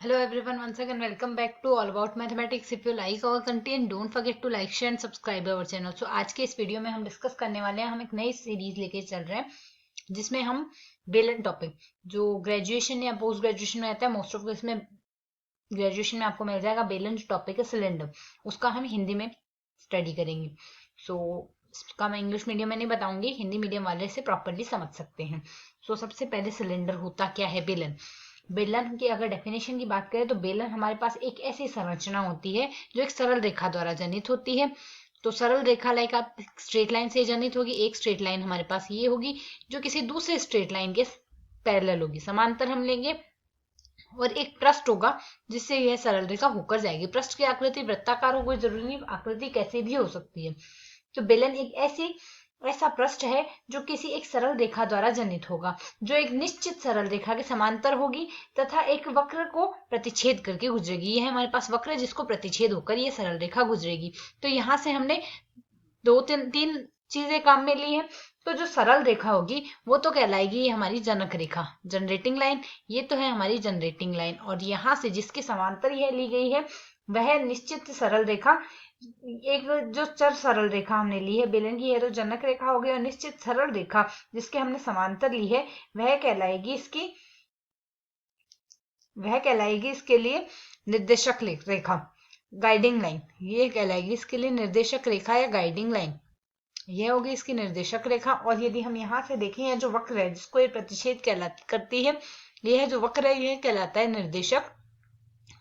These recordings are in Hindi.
Hello everyone, once again welcome back to All About Mathematics. If you like our content, don't forget to like, share and subscribe our channel. So आज के इस वीडियो में हम डिस्कस करने वाले हैं, हम एक नई सीरीज लेके चल रहे हैं जिसमें हम बेलन टॉपिक जो ग्रेजुएशन या पोस्ट ग्रेजुएशन में आता है, मोस्ट ऑफ इसमें ग्रेजुएशन में आपको मिल जाएगा। बेलन जो टॉपिक है सिलेंडर, उसका हम हिंदी में स्टडी करेंगे। सो इसका मैं इंग्लिश मीडियम में नहीं बताऊंगी, हिंदी मीडियम वाले से प्रॉपरली समझ सकते हैं। सो सबसे पहले सिलेंडर होता क्या है? बेलन। बेलन की अगर डेफिनेशन की बात करें तो बेलन हमारे पास एक ऐसी संरचना होती है जो एक सरल रेखा द्वारा जनित होती है। तो सरल रेखा लाइक आप स्ट्रेट लाइन से जनित होगी। एक स्ट्रेट लाइन हमारे पास ये होगी जो किसी दूसरे स्ट्रेट लाइन के पैरेलल होगी, समांतर हम लेंगे। और एक पृष्ठ होगा जिससे यह सरल रेखा होकर जाएगी। पृष्ठ की आकृति वृत्ताकार हो, कोई जरूरी नहीं, आकृति कैसी भी हो सकती है। तो बेलन एक ऐसा पृष्ठ है जो किसी एक सरल रेखा द्वारा जनित होगा, जो एक निश्चित सरल रेखा के समांतर होगी तथा एक वक्र को प्रतिच्छेद करके गुजरेगी। यह हमारे पास वक्र है जिसको प्रतिच्छेद होकर यह सरल रेखा गुजरेगी। तो यहां से हमने तीन चीजें काम में ली है। तो जो सरल रेखा होगी वो तो कहलाएगी ये हमारी जनक रेखा, जनरेटिंग लाइन। ये तो है हमारी जनरेटिंग लाइन। और यहाँ से जिसके समांतर यह ली गई है वह निश्चित सरल रेखा, एक जो चर सरल रेखा हमने ली है बेलन की, है तो जनक रेखा हो गई। और निश्चित सरल रेखा जिसके हमने समांतर ली है वह कहलाएगी इसके लिए निर्देशक रेखा, गाइडिंग लाइन। ये कहलाएगी इसके लिए निर्देशक रेखा या गाइडिंग लाइन। यह होगी इसकी निर्देशक रेखा। और यदि हम यहाँ से देखें, यह जो वक्र है जिसको ये प्रतिच्छेद करती है, यह जो वक्र है यह कहलाता है निर्देशक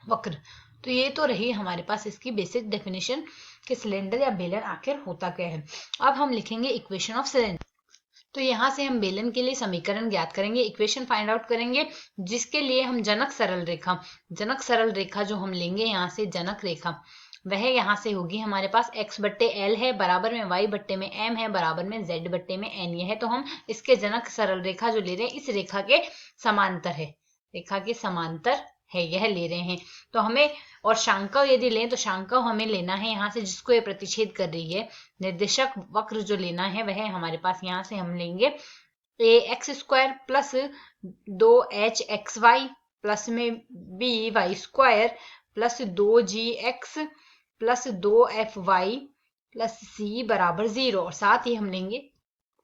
वक्र। तो ये तो रही हमारे पास इसकी बेसिक डेफिनेशन कि सिलेंडर या बेलन आखिर होता क्या है। अब हम लिखेंगे इक्वेशन ऑफ सिलेंडर। तो यहाँ से हम बेलन के लिए समीकरण ज्ञात करेंगे, इक्वेशन फाइंड आउट करेंगे, जिसके लिए हम जनक सरल रेखा जो हम लेंगे यहाँ से जनक रेखा, वह यहाँ से होगी हमारे पास x बट्टे एल है, बराबर में y बट्टे में m है, बराबर में z बट्टे में n। यह है तो हम इसके जनक सरल रेखा जो ले रहे हैं इस रेखा के समांतर है, रेखा के समांतर है यह ले रहे हैं। तो हमें, और शांकव यदि लें तो शांकव हमें लेना है यहाँ से जिसको ये प्रतिच्छेद कर रही है। निर्देशक वक्र जो लेना है वह हमारे पास यहाँ से हम लेंगे a x square plus 2h(xy) plus में by square plus 2gx plus 2fy plus c बराबर 0। और साथ ही हम लेंगे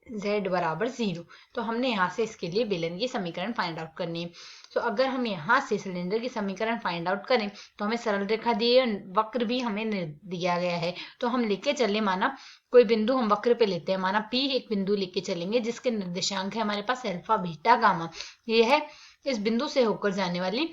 z बराबर 0। तो हमने यहाँ से इसके लिए बेलन की समीकरण फाइंड आउट करनी है। तो अगर हम यहाँ से सिलेंडर की समीकरण फाइंड आउट करें तो हमें सरल रेखा दी है, वक्र भी हमें दिया गया है। तो हम लेके चले, माना कोई बिंदु हम वक्र पे लेते हैं, माना P एक बिंदु लेके चलेंगे जिसके निर्देशांक है हमारे पास अल्फा बीटा गामा। यह है इस बिंदु से होकर जाने वाली,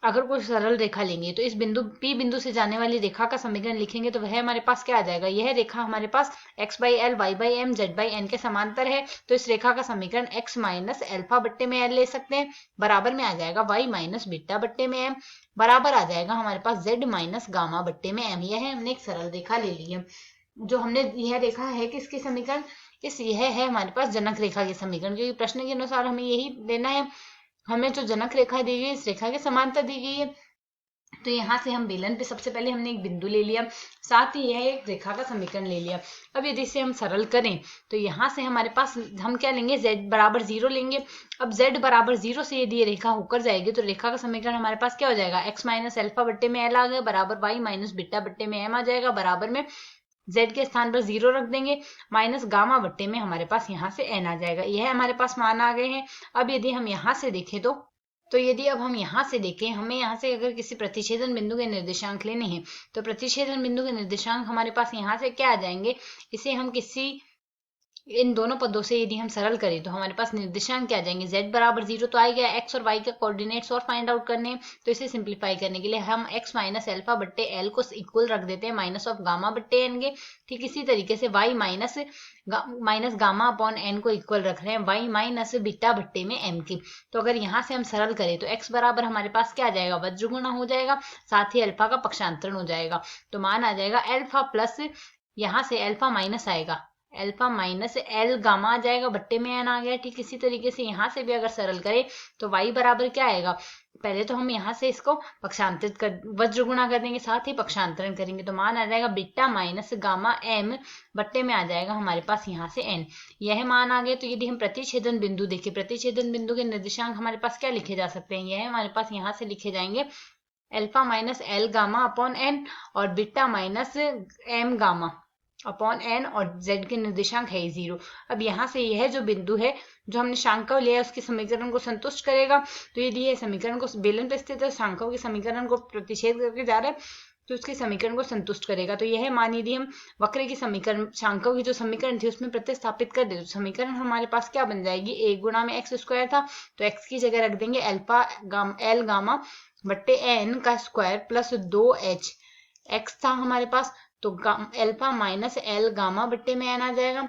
अगर कोई सरल रेखा लेंगे तो इस बिंदु P बिंदु से जाने वाली रेखा का समीकरण लिखेंगे तो वह हमारे पास क्या आ जाएगा? यह रेखा हमारे पास x by L, y by M, z by N के समांतर है। तो इस रेखा का समीकरण x माइनस एल्फा बट्टे में एल ले सकते हैं, बराबर में आ जाएगा y माइनस बीटा बट्टे में m, बराबर आ जाएगा हमारे पास z माइनस गामा बट्टे में m। यह है हमने एक सरल रेखा ले ली है। जो हमने यह रेखा है किसके समीकरण, यह है हमारे पास जनक रेखा के समीकरण, क्योंकि प्रश्न के अनुसार हमें यही लेना है। हमें जो जनक रेखा दी गई इस रेखा के समांतर दी गई है। तो यहाँ से हम बेलन पे सबसे पहले हमने एक बिंदु ले लिया, साथ ही यह एक रेखा का समीकरण ले लिया। अब यदि इसे हम सरल करें तो यहाँ से हमारे पास हम क्या लेंगे, z बराबर 0 लेंगे। अब z बराबर 0 से यदि ये रेखा होकर जाएगी तो रेखा का समीकरण हमारे पास क्या हो जाएगा, x माइनस एल्फा बट्टे में एल आ गया, बराबर y माइनस बीटा बट्टे में m आ जाएगा, बराबर में z के स्थान पर 0 रख देंगे, माइनस गामा बट्टे में हमारे पास यहाँ से n आ जाएगा। यह हमारे पास मान आ गए हैं। अब यदि हम यहाँ से देखें तो यदि अब हम यहाँ से देखें, हमें यहाँ से अगर किसी प्रतिच्छेदन बिंदु के निर्देशांक लेने हैं तो प्रतिच्छेदन बिंदु के निर्देशांक हमारे पास यहाँ से क्या आ जाएंगे, इसे हम इन दोनों पदों से यदि हम सरल करें तो हमारे पास निर्देशांक क्या आ जाएंगे, z बराबर 0 तो आ गया, x और y के कोऑर्डिनेट्स और फाइंड आउट करने हैं। तो इसे सिंप्लीफाई करने के लिए हम x माइनस एल्फा बट्टे एल को इक्वल रख देते हैं माइनस ऑफ गामा बट्टे एन के। ठीक इसी तरीके से y minus gamma upon N को इक्वल रख रहे हैं y माइनस बीटा बट्टे में m की। तो अगर यहाँ से हम सरल करें तो x बराबर हमारे पास क्या आ जाएगा, वज्र गुणा हो जाएगा, साथ ही अल्फा का पक्षांतरण हो जाएगा। तो मान आ जाएगा अल्फा प्लस, यहाँ से अल्फा माइनस आएगा, अल्फा माइनस एल गामा आ जाएगा, बट्टे में एन आ गया। ठीक इसी तरीके से यहाँ से भी अगर सरल करें तो y बराबर क्या आएगा, पहले तो हम यहाँ से इसको पक्षांतरित कर वज्र गुणा कर देंगे, साथ ही पक्षांतरण करेंगे तो मान आ जाएगा बीटा माइनस गामा एम बट्टे में आ जाएगा हमारे पास यहाँ से एन। यह मान आ गया। तो यदि हम प्रतिच्छेदन बिंदु देखें, प्रतिच्छेदन बिंदु के निर्देशांक हमारे पास क्या लिखे जा सकते हैं, यह हमारे पास यहाँ से लिखे जाएंगे alpha minus l gamma upon n और beta minus m gamma upon n और z के निर्देशांक है 0। अब यहाँ से यह जो बिंदु है जो हमने शांकव लिया है उसके समीकरण को संतुष्ट करेगा। तो यदि यह समीकरण को बेलन पर स्थित है, शांकव के समीकरण को प्रतिच्छेद करके जा रहा है तो उसके समीकरण को संतुष्ट करेगा। तो यह मान यदि हम वक्र की समीकरण शांकव की जो समीकरण थी उसमें प्रतिस्थापित कर दे तो समीकरण हमारे पास क्या बन जाएगी, 1 गुणा में एक्स स्क्वायर था तो एक्स की जगह रख देंगे अल्फा एल गामा बट्टे एन का स्क्वायर प्लस 2h एक्स था हमारे पास तो अल्फा माइनस एल गामा बट्टे में एन आ जाएगा,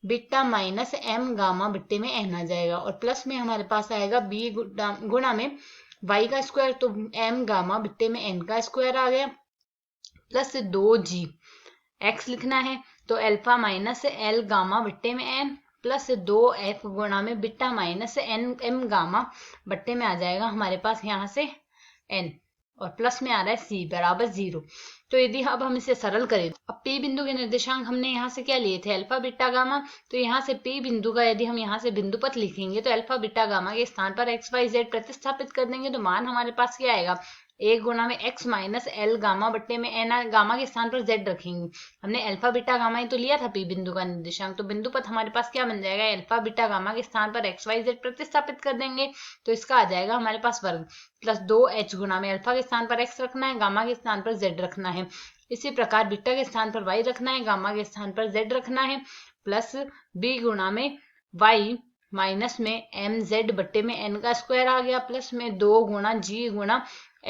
बीटा माइनस एम गामा बट्टे में एन आ जाएगा और प्लस में हमारे पास आएगा बी गुणा में y का स्क्वायर तो एम गामा बट्टे में एन का स्क्वायर आ गया प्लस 2g x लिखना है तो अल्फा माइनस एल गामा बट्टे में एन प्लस 2f गुणा में beta minus N M gamma बट्टे में आ जाएगा हमारे पास यहाँ से n और प्लस में आ रहा है c बराबर 0। तो यदि अब हम इसे सरल करें, अब P बिंदु के निर्देशांक हमने यहाँ से क्या लिए थे, अल्फा बीटा गामा। तो यहाँ से P बिंदु का यदि हम यहाँ से बिंदु पथ लिखेंगे तो अल्फा बीटा गामा के स्थान पर x y z प्रतिस्थापित कर देंगे तो मान हमारे पास क्या आएगा, 1 गुणा में x माइनस एल गामा बट्टे में एन, गामा के स्थान पर z रखेंगे। हमने अल्फा बीटा गामा ही तो लिया था P बिंदु का निर्देशांक, तो बिंदु पथ हमारे पास क्या बन जाएगा, अल्फा बीटा गामा के स्थान पर x y z प्रतिस्थापित कर देंगे तो इसका आ जाएगा हमारे पास वर्ग प्लस 2h गुणा में अल्फा के स्थान पर x रखना है, गामा के स्थान पर z रखना है। इसी प्रकार बीटा के स्थान पर y रखना है, गामा के स्थान पर z रखना है प्लस b गुणा में y माइनस में एम जेड बट्टे में एन का स्क्वायर आ गया प्लस में 2 गुणा जी गुणा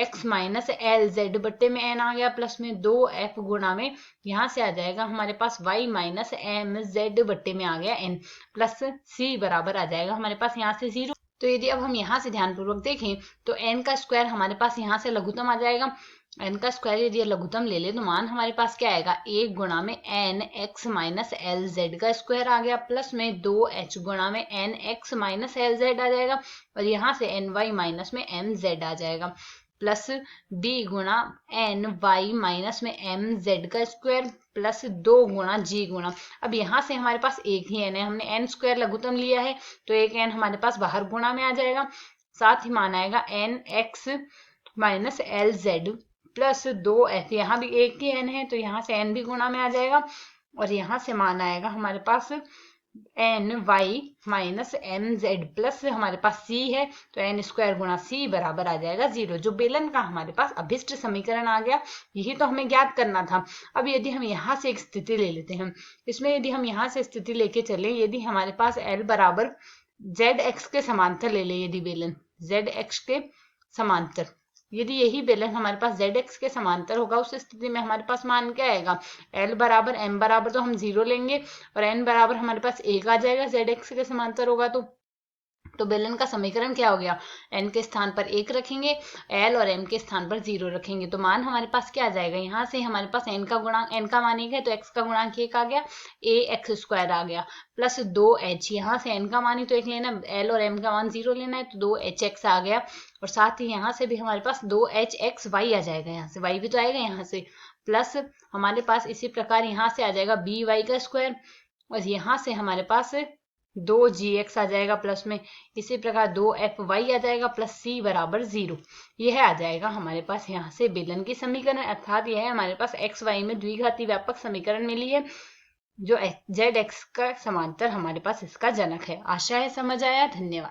x माइनस एल जेड बट्टे में एन आ गया प्लस में 2f गुणा में यहाँ से आ जाएगा हमारे पास y माइनस एम जेड बट्टे में आ गया n प्लस c बराबर आ जाएगा हमारे पास यहाँ से 0। तो यदि अब हम यहाँ से ध्यानपूर्वक देखें तो n का स्क्वायर हमारे पास यहाँ से लघुत्तम आ जाएगा, n का स्क्वायर यदि लघुत्तम ले ले तो मान हमारे पास क्या आएगा, 1 गुणा में n x minus l z का स्क्वायर आ गया प्लस में 2h गुणा में n x minus l z आ जाएगा और यहाँ से n y माइनस में m z आ जाएगा प्लस b गुणा n y माइनस में m z का स्क्वायर प्लस 2 गुणा g गुणा, अब यहाँ से हमारे पास एक ही n है, हमने n स्क्वायर लघुत्तम लिया है तो एक n हमारे पास बाहर गुणा में आ जाएगा, साथ ही मान आएगा n x minus l Z plus 2f, यहाँ भी एक ही n है तो यहाँ से n भी गुणा में आ जाएगा और यहाँ से मान आएगा हमारे पास n y minus m z plus हमारे पास c है तो एन स्क्वायर गुणा c बराबर आ जाएगा 0। जो बेलन का हमारे पास अभिष्ट समीकरण आ गया, यही तो हमें ज्ञात करना था। अब यदि हम यहाँ से एक स्थिति ले लेते हैं, इसमें यदि हम यहाँ से स्थिति लेके चले, यदि हमारे पास L बराबर ZX के समांतर ले ले, यदि बेलन ZX के समांतर, यदि यही बेलन हमारे पास ZX के समांतर होगा उस स्थिति में हमारे पास मान क्या आएगा, L बराबर M बराबर तो हम 0 लेंगे और N बराबर हमारे पास 1 आ जाएगा, ZX के समांतर होगा तो बेलन का समीकरण क्या हो गया, n के स्थान पर 1 रखेंगे, l और m के स्थान पर 0 रखेंगे तो मान हमारे पास क्या आ जाएगा, यहाँ से हमारे पास n का गुणांक, n का मान 1 है तो x का गुणांक 1 आ गया, ax स्क्वायर आ गया प्लस 2h, यहाँ से n का मान ही तो 1 लेना, l और m का मान 0 लेना है तो 2hx आ गया और साथ ही यहाँ से भी हमारे पास 2hxy आ जाएगा, यहाँ से y भी तो आएगा यहाँ से, प्लस हमारे पास इसी प्रकार यहाँ से आ जाएगा by का स्क्वायर और यहाँ से हमारे पास 2gx आ जाएगा प्लस में इसी प्रकार 2fy आ जाएगा प्लस c बराबर 0। यह आ जाएगा हमारे पास यहाँ से बेलन की समीकरण, अर्थात यह हमारे पास x y में द्विघाती व्यापक समीकरण मिली है जो zx का समांतर हमारे पास इसका जनक है। आशा है समझ आया। धन्यवाद।